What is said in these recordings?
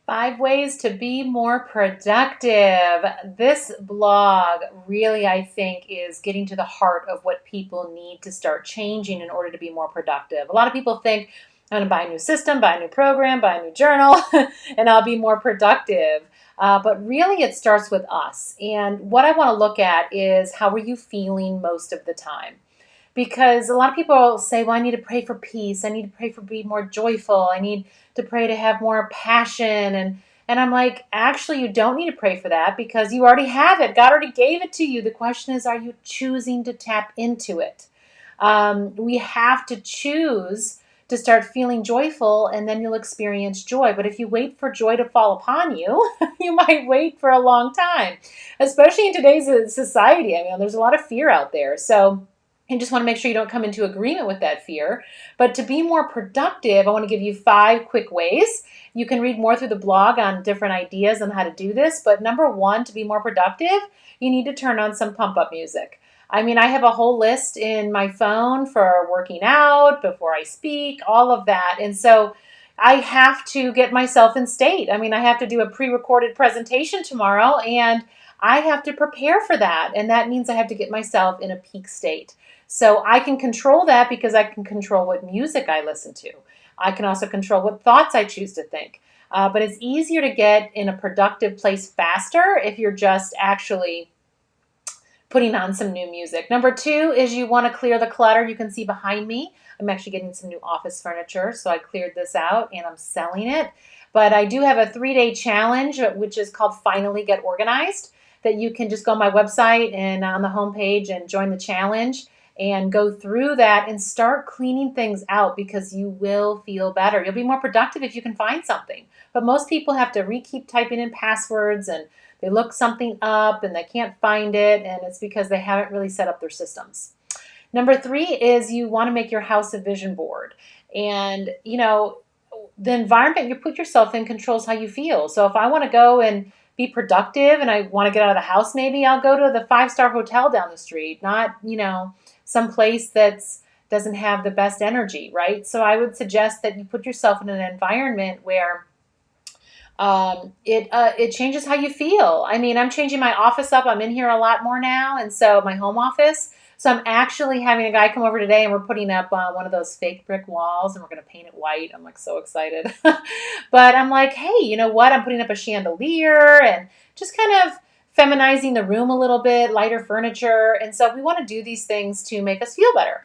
5 ways to be more productive. This blog really, I think, is getting to the heart of what people need to start changing in order to be more productive. A lot of people think, I'm going to buy a new system, buy a new program, buy a new journal, and I'll be more productive. But really, it starts with us. And what I want to look at is how are you feeling most of the time? Because a lot of people say, well, I need to pray for peace. I need to pray for be more joyful. I need to pray to have more passion. And I'm like, actually, you don't need to pray for that because you already have it. God already gave it to you. The question is, are you choosing to tap into it? We have to choose to start feeling joyful, and then you'll experience joy. But if you wait for joy to fall upon you, you might wait for a long time, especially in today's society. I mean, there's a lot of fear out there. So you just want to make sure you don't come into agreement with that fear. But to be more productive, I want to give you 5 quick ways. You can read more through the blog on different ideas on how to do this. But number 1, to be more productive, you need to turn on some pump up music. I mean, I have a whole list in my phone for working out, before I speak, all of that. And so I have to get myself in state. I mean, I have to do a pre recorded presentation tomorrow, and I have to prepare for that. And that means I have to get myself in a peak state. So I can control that because I can control what music I listen to. I can also control what thoughts I choose to think. But it's easier to get in a productive place faster if you're just actually putting on some new music. Number 2 is you want to clear the clutter. You can see behind me, I'm actually getting some new office furniture. So I cleared this out and I'm selling it. But I do have a 3-day challenge, which is called Finally Get Organized, that you can just go on my website and on the homepage and join the challenge and go through that and start cleaning things out because you will feel better. You'll be more productive if you can find something. But most people have to keep typing in passwords, and they look something up and they can't find it, and it's because they haven't really set up their systems. Number 3 is you want to make your house a vision board. And, the environment you put yourself in controls how you feel. So if I want to go and be productive and I want to get out of the house, maybe I'll go to the 5-star hotel down the street, not, some place that's doesn't have the best energy, right? So I would suggest that you put yourself in an environment where it changes how you feel. I mean, I'm changing my office up. I'm in here a lot more now, and so my home office. So I'm actually having a guy come over today, and we're putting up one of those fake brick walls, and we're going to paint it white. I'm like so excited, but I'm like, hey, you know what? I'm putting up a chandelier and just kind of feminizing the room a little bit, lighter furniture, and so we want to do these things to make us feel better.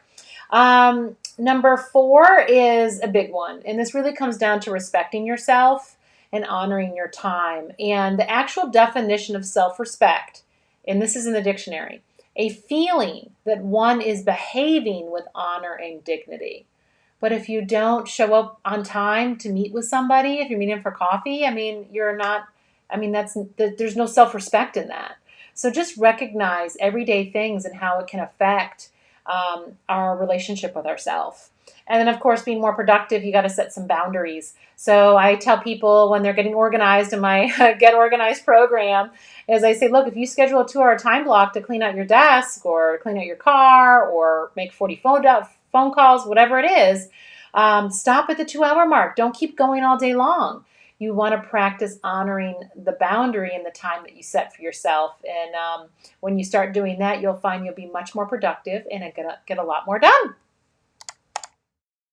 Number 4 is a big one, and this really comes down to respecting yourself and honoring your time. And the actual definition of self-respect, and this is in the dictionary, a feeling that one is behaving with honor and dignity. But if you don't show up on time to meet with somebody, if you're meeting for coffee, I mean, you're not, I mean, there's no self-respect in that. So just recognize everyday things and how it can affect our relationship with ourselves. And then, of course, being more productive, you got to set some boundaries. So I tell people when they're getting organized in my Get Organized program, is I say, look, if you schedule a 2-hour time block to clean out your desk or clean out your car or make 40 phone calls, whatever it is, stop at the 2-hour mark. Don't keep going all day long. You want to practice honoring the boundary and the time that you set for yourself. And when you start doing that, you'll find you'll be much more productive and get a lot more done.